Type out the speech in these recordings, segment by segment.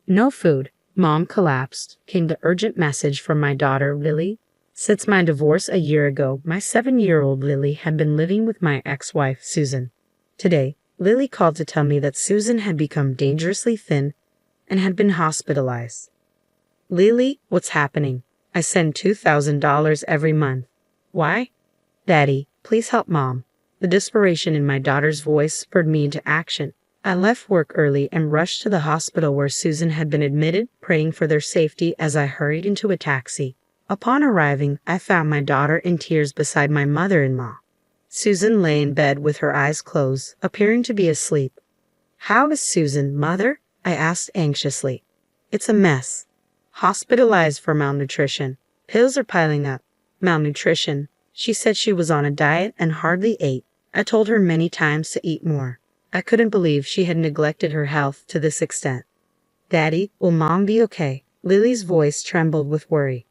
No food. Mom collapsed, came the urgent message from my daughter, Lily. Since my divorce a year ago, my 7-year-old Lily had been living with my ex-wife, Susan. Today, Lily called to tell me that Susan had become dangerously thin and had been hospitalized. Lily, what's happening? I send $2,000 every month. Why? Daddy, please help Mom. The desperation in my daughter's voice spurred me into action. I left work early and rushed to the hospital where Susan had been admitted, praying for their safety as I hurried into a taxi. Upon arriving, I found my daughter in tears beside my mother-in-law. Susan lay in bed with her eyes closed, appearing to be asleep. How is Susan, Mother? I asked anxiously. It's a mess. Hospitalized for malnutrition. Pills are piling up. Malnutrition. She said she was on a diet and hardly ate. I told her many times to eat more. I couldn't believe she had neglected her health to this extent. Daddy, will Mom be okay? Lily's voice trembled with worry.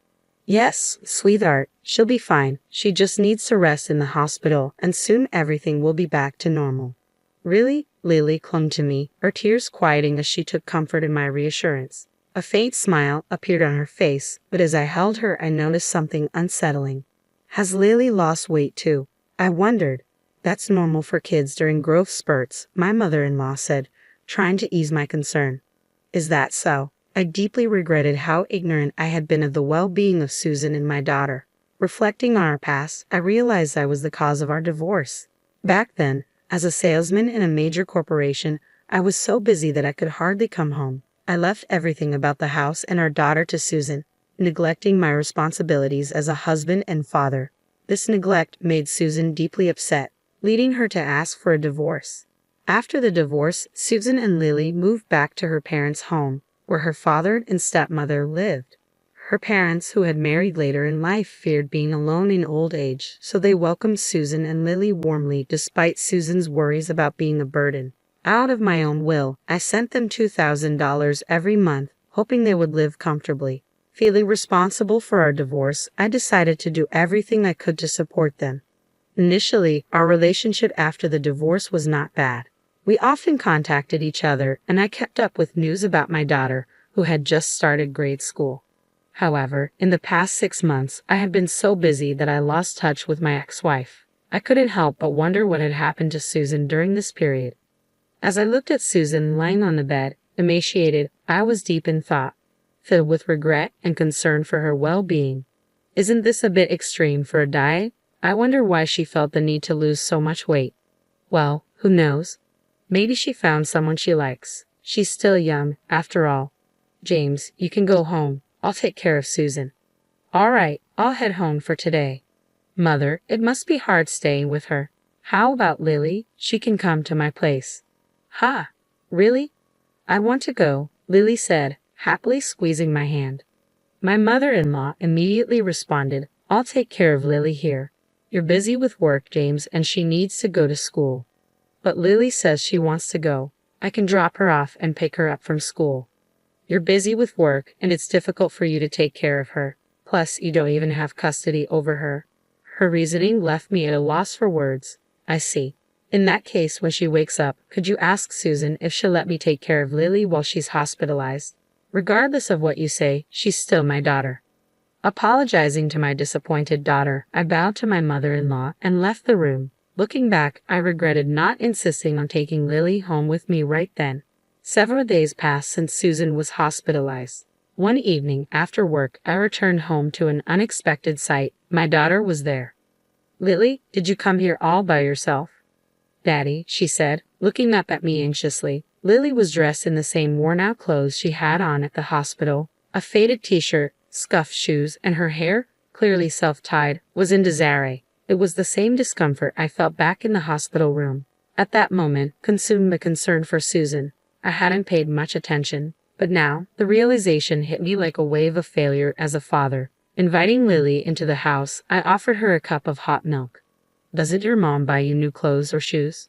Yes, sweetheart, she'll be fine. She just needs to rest in the hospital, and soon everything will be back to normal. Really? Lily clung to me, her tears quieting as she took comfort in my reassurance. A faint smile appeared on her face, but as I held her, I noticed something unsettling. Has Lily lost weight too? I wondered. That's normal for kids during growth spurts, my mother-in-law said, trying to ease my concern. Is that so? I deeply regretted how ignorant I had been of the well-being of Susan and my daughter. Reflecting on our past, I realized I was the cause of our divorce. Back then, as a salesman in a major corporation, I was so busy that I could hardly come home. I left everything about the house and our daughter to Susan, neglecting my responsibilities as a husband and father. This neglect made Susan deeply upset, leading her to ask for a divorce. After the divorce, Susan and Lily moved back to her parents' home, where her father and stepmother lived. Her parents, who had married later in life, feared being alone in old age, so they welcomed Susan and Lily warmly despite Susan's worries about being a burden. Out of my own will, I sent them $2,000 every month, hoping they would live comfortably. Feeling responsible for our divorce, I decided to do everything I could to support them. Initially, our relationship after the divorce was not bad. We often contacted each other, and I kept up with news about my daughter, who had just started grade school. However, in the past 6 months, I had been so busy that I lost touch with my ex-wife. I couldn't help but wonder what had happened to Susan during this period. As I looked at Susan lying on the bed, emaciated, I was deep in thought, filled with regret and concern for her well-being. Isn't this a bit extreme for a diet? I wonder why she felt the need to lose so much weight. Well, who knows? Maybe she found someone she likes. She's still young, after all. James, you can go home. I'll take care of Susan. All right, I'll head home for today. Mother, it must be hard staying with her. How about Lily? She can come to my place. Ha! Really? I want to go, Lily said, happily squeezing my hand. My mother-in-law immediately responded, I'll take care of Lily here. You're busy with work, James, and she needs to go to school. But Lily says she wants to go. I can drop her off and pick her up from school. You're busy with work, and it's difficult for you to take care of her. Plus, you don't even have custody over her. Her reasoning left me at a loss for words. I see. In that case, when she wakes up, could you ask Susan if she'll let me take care of Lily while she's hospitalized? Regardless of what you say, she's still my daughter. Apologizing to my disappointed daughter, I bowed to my mother-in-law and left the room. Looking back, I regretted not insisting on taking Lily home with me right then. Several days passed since Susan was hospitalized. One evening, after work, I returned home to an unexpected sight. My daughter was there. Lily, did you come here all by yourself? Daddy, she said, looking up at me anxiously. Lily was dressed in the same worn-out clothes she had on at the hospital. A faded t-shirt, scuffed shoes, and her hair, clearly self-tied, was in disarray. It was the same discomfort I felt back in the hospital room. At that moment, consumed by concern for Susan, I hadn't paid much attention. But now, the realization hit me like a wave of failure as a father. Inviting Lily into the house, I offered her a cup of hot milk. Doesn't your mom buy you new clothes or shoes?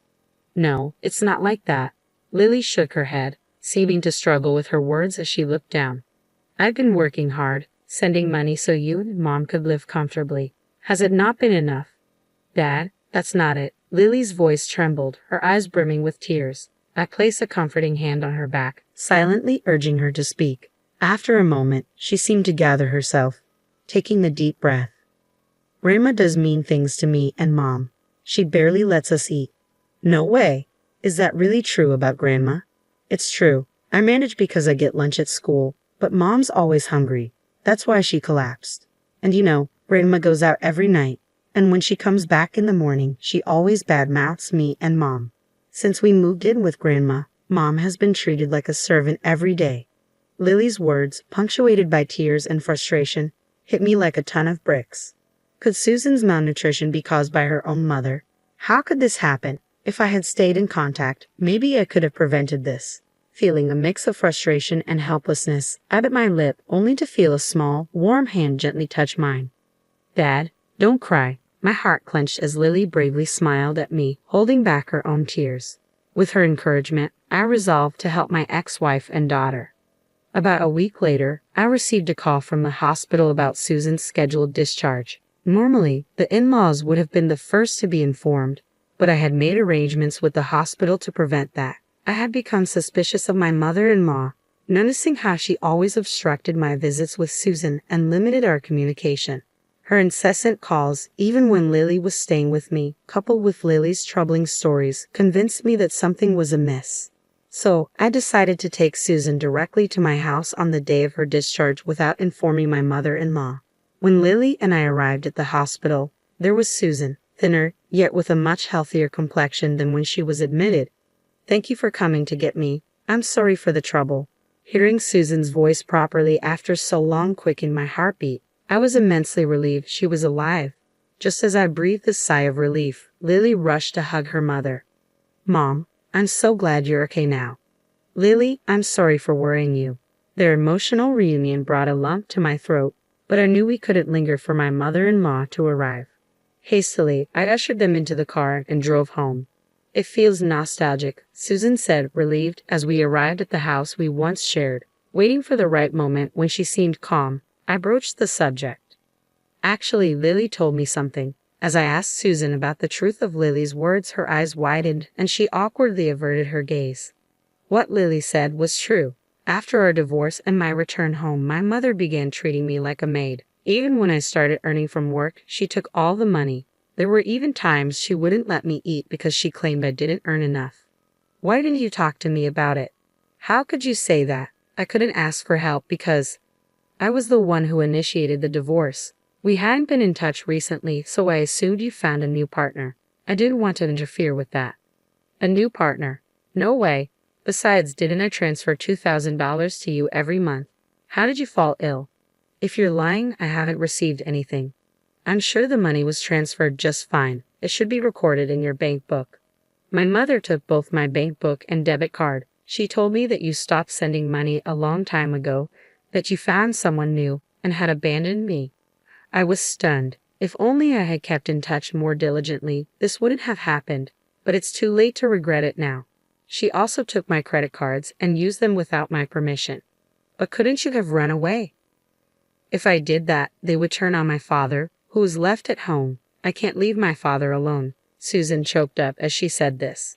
No, it's not like that. Lily shook her head, seeming to struggle with her words as she looked down. I've been working hard, sending money so you and Mom could live comfortably. Has it not been enough? Dad, that's not it. Lily's voice trembled, her eyes brimming with tears. I placed a comforting hand on her back, silently urging her to speak. After a moment, she seemed to gather herself, taking a deep breath. Grandma does mean things to me and Mom. She barely lets us eat. No way. Is that really true about Grandma? It's true. I manage because I get lunch at school, but Mom's always hungry. That's why she collapsed. And Grandma goes out every night, and when she comes back in the morning, she always badmouths me and Mom. Since we moved in with Grandma, Mom has been treated like a servant every day. Lily's words, punctuated by tears and frustration, hit me like a ton of bricks. Could Susan's malnutrition be caused by her own mother? How could this happen? If I had stayed in contact, maybe I could have prevented this. Feeling a mix of frustration and helplessness, I bit my lip only to feel a small, warm hand gently touch mine. Dad, don't cry. My heart clenched as Lily bravely smiled at me, holding back her own tears. With her encouragement, I resolved to help my ex-wife and daughter. About a week later, I received a call from the hospital about Susan's scheduled discharge. Normally, the in-laws would have been the first to be informed, but I had made arrangements with the hospital to prevent that. I had become suspicious of my mother-in-law, noticing how she always obstructed my visits with Susan and limited our communication. Her incessant calls, even when Lily was staying with me, coupled with Lily's troubling stories, convinced me that something was amiss. So, I decided to take Susan directly to my house on the day of her discharge without informing my mother-in-law. When Lily and I arrived at the hospital, there was Susan, thinner, yet with a much healthier complexion than when she was admitted. "Thank you for coming to get me. I'm sorry for the trouble." Hearing Susan's voice properly after so long quickened my heartbeat. I was immensely relieved she was alive. Just as I breathed a sigh of relief, Lily rushed to hug her mother. "Mom, I'm so glad you're okay now." "Lily, I'm sorry for worrying you." Their emotional reunion brought a lump to my throat, but I knew we couldn't linger for my mother-in-law to arrive. Hastily, I ushered them into the car and drove home. "It feels nostalgic," Susan said, relieved, as we arrived at the house we once shared. Waiting for the right moment when she seemed calm, I broached the subject. "Actually, Lily told me something." As I asked Susan about the truth of Lily's words, her eyes widened and she awkwardly averted her gaze. What Lily said was true. After our divorce and my return home, my mother began treating me like a maid. Even when I started earning from work, she took all the money. There were even times she wouldn't let me eat because she claimed I didn't earn enough. "Why didn't you talk to me about it?" "How could you say that?" "I couldn't ask for help because I was the one who initiated the divorce. We hadn't been in touch recently, so I assumed you found a new partner. I didn't want to interfere with that." "A new partner? No way. Besides, didn't I transfer $2,000 to you every month? How did you fall ill?" "If you're lying, I haven't received anything." "I'm sure the money was transferred just fine. It should be recorded in your bank book." "My mother took both my bank book and debit card. She told me that you stopped sending money a long time ago, that you found someone new, and had abandoned me." I was stunned. If only I had kept in touch more diligently, this wouldn't have happened, but it's too late to regret it now. "She also took my credit cards and used them without my permission." "But couldn't you have run away?" "If I did that, they would turn on my father, who is left at home. I can't leave my father alone." Susan choked up as she said this.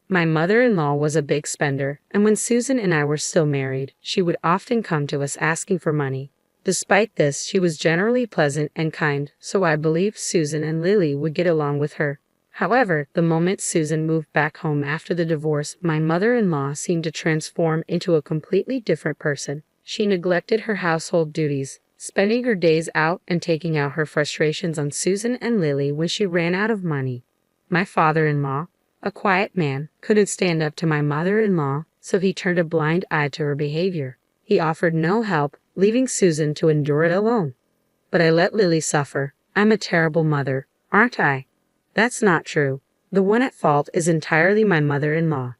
My mother-in-law was a big spender, and when Susan and I were still married, she would often come to us asking for money. Despite this, she was generally pleasant and kind, so I believed Susan and Lily would get along with her. However, the moment Susan moved back home after the divorce, my mother-in-law seemed to transform into a completely different person. She neglected her household duties, spending her days out and taking out her frustrations on Susan and Lily when she ran out of money. My father-in-law, a quiet man, couldn't stand up to my mother-in-law, so he turned a blind eye to her behavior. He offered no help, leaving Susan to endure it alone. But I let Lily suffer. I'm a terrible mother, aren't I? That's not true. The one at fault is entirely my mother-in-law.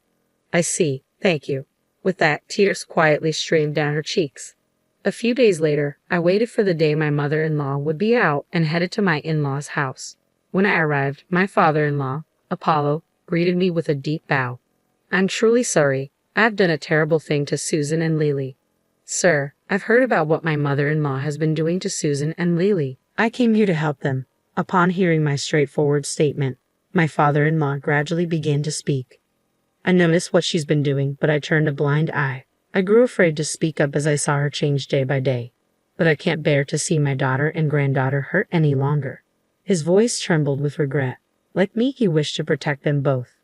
I see, thank you. With that, tears quietly streamed down her cheeks. A few days later, I waited for the day my mother-in-law would be out and headed to my in-law's house. When I arrived, my father-in-law, Apollo, greeted me with a deep bow. "I'm truly sorry. I've done a terrible thing to Susan and Lily." "Sir, I've heard about what my mother-in-law has been doing to Susan and Lily. I came here to help them." Upon hearing my straightforward statement, my father-in-law gradually began to speak. "I noticed what she's been doing, but I turned a blind eye. I grew afraid to speak up as I saw her change day by day. But I can't bear to see my daughter and granddaughter hurt any longer. His voice trembled with regret. Like me, he wished to protect them both.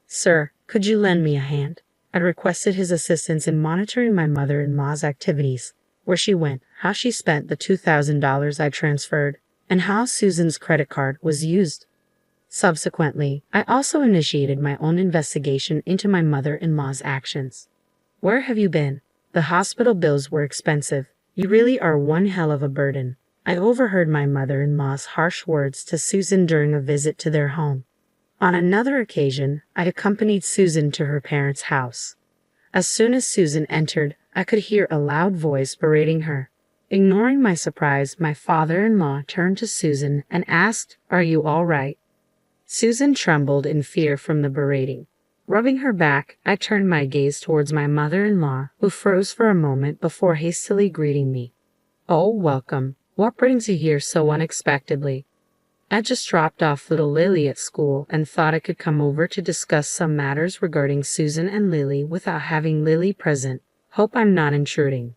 Sir, could you lend me a hand? I requested his assistance in monitoring my mother-in-law's activities, where she went, how she spent the $2,000 I transferred, and how Susan's credit card was used. Subsequently, I also initiated my own investigation into my mother-in-law's actions. Where have you been? The hospital bills were expensive. You really are one hell of a burden. I overheard my mother-in-law's harsh words to Susan during a visit to their home. On another occasion, I accompanied Susan to her parents' house. As soon as Susan entered, I could hear a loud voice berating her. Ignoring my surprise, my father-in-law turned to Susan and asked, "Are you all right?" Susan trembled in fear from the berating. Rubbing her back, I turned my gaze towards my mother-in-law, who froze for a moment before hastily greeting me. "Oh, welcome. What brings you here so unexpectedly?" "I just dropped off little Lily at school and thought I could come over to discuss some matters regarding Susan and Lily without having Lily present. Hope I'm not intruding."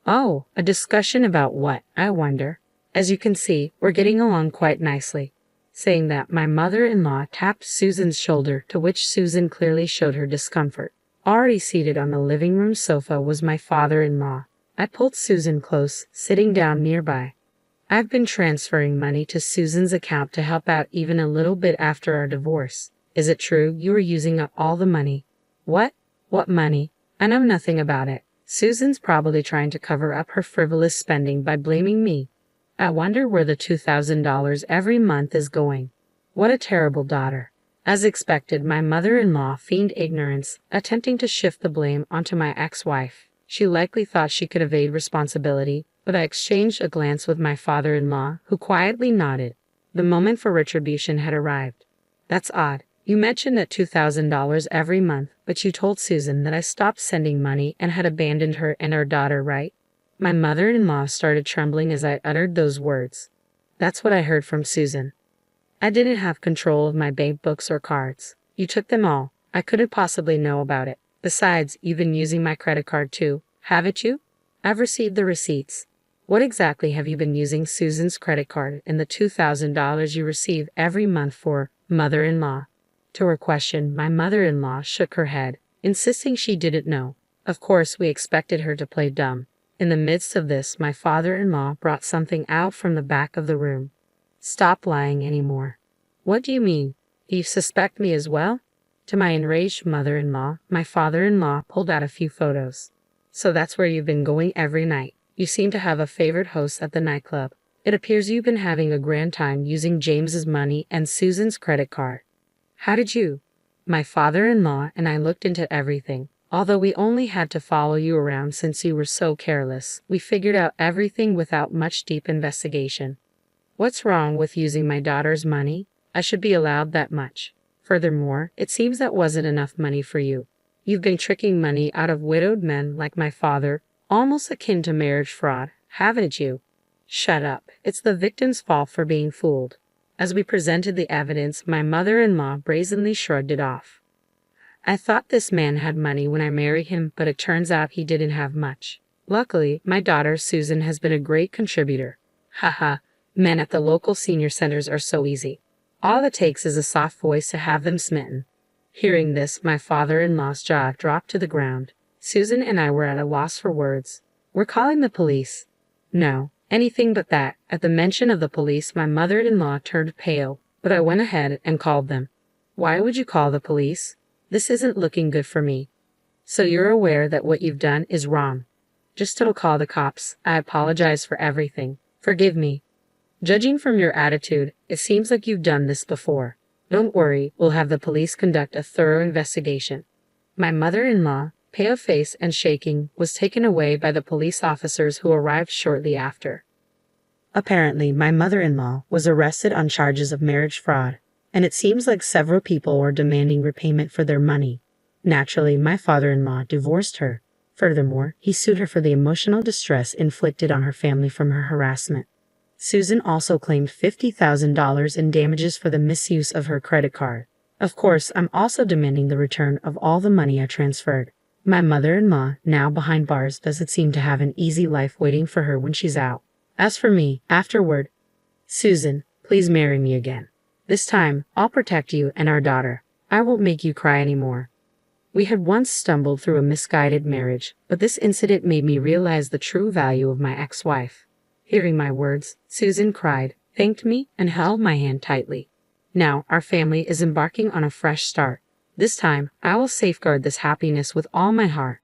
"Oh, a discussion about what, I wonder? As you can see, we're getting along quite nicely." Saying that, my mother-in-law tapped Susan's shoulder, to which Susan clearly showed her discomfort. Already seated on the living room sofa was my father-in-law. I pulled Susan close, sitting down nearby. "I've been transferring money to Susan's account to help out even a little bit after our divorce. Is it true you were using up all the money?" "What? What money? I know nothing about it." Susan's probably trying to cover up her frivolous spending by blaming me. I wonder where the $2,000 every month is going. What a terrible daughter. As expected, my mother-in-law feigned ignorance, attempting to shift the blame onto my ex-wife. She likely thought she could evade responsibility, but I exchanged a glance with my father-in-law, who quietly nodded. The moment for retribution had arrived. "That's odd. You mentioned that $2,000 every month, but you told Susan that I stopped sending money and had abandoned her and our daughter, right?" My mother-in-law started trembling as I uttered those words. "That's what I heard from Susan. I didn't have control of my bank books or cards. You took them all. I couldn't possibly know about it. Besides, you've been using my credit card too, haven't you?" "I've received the receipts." "What exactly have you been using Susan's credit card and the $2,000 you receive every month for, mother-in-law?" To her question, my mother-in-law shook her head, insisting she didn't know. Of course, we expected her to play dumb. In the midst of this, my father-in-law brought something out from the back of the room. "Stop lying anymore." "What do you mean? Do you suspect me as well?" To my enraged mother-in-law, my father-in-law pulled out a few photos. "So that's where you've been going every night. You seem to have a favorite host at the nightclub. It appears you've been having a grand time using James's money and Susan's credit card. How did you?" My father-in-law and I looked into everything. Although we only had to follow you around since you were so careless, we figured out everything without much deep investigation. What's wrong with using my daughter's money? I should be allowed that much. Furthermore, it seems that wasn't enough money for you. You've been tricking money out of widowed men like my father, almost akin to marriage fraud, haven't you? Shut up. It's the victim's fault for being fooled. As we presented the evidence, my mother-in-law brazenly shrugged it off. "I thought this man had money when I married him, but it turns out he didn't have much. Luckily, my daughter Susan has been a great contributor. Haha, men at the local senior centers are so easy. All it takes is a soft voice to have them smitten." Hearing this, my father-in-law's jaw dropped to the ground. Susan and I were at a loss for words. "We're calling the police." "No, anything but that." At the mention of the police, my mother-in-law turned pale, but I went ahead and called them. "Why would you call the police? This isn't looking good for me." "So you're aware that what you've done is wrong." "Just don't call the cops. I apologize for everything. Forgive me." "Judging from your attitude, it seems like you've done this before. Don't worry, we'll have the police conduct a thorough investigation." My mother-in-law, pale faced and shaking, was taken away by the police officers who arrived shortly after. Apparently, my mother-in-law was arrested on charges of marriage fraud, and it seems like several people were demanding repayment for their money. Naturally, my father-in-law divorced her. Furthermore, he sued her for the emotional distress inflicted on her family from her harassment. Susan also claimed $50,000 in damages for the misuse of her credit card. Of course, I'm also demanding the return of all the money I transferred. My mother-in-law, now behind bars, doesn't seem to have an easy life waiting for her when she's out. As for me, afterward, Susan, please marry me again. This time, I'll protect you and our daughter. I won't make you cry anymore. We had once stumbled through a misguided marriage, but this incident made me realize the true value of my ex-wife. Hearing my words, Susan cried, thanked me, and held my hand tightly. Now, our family is embarking on a fresh start. This time, I will safeguard this happiness with all my heart.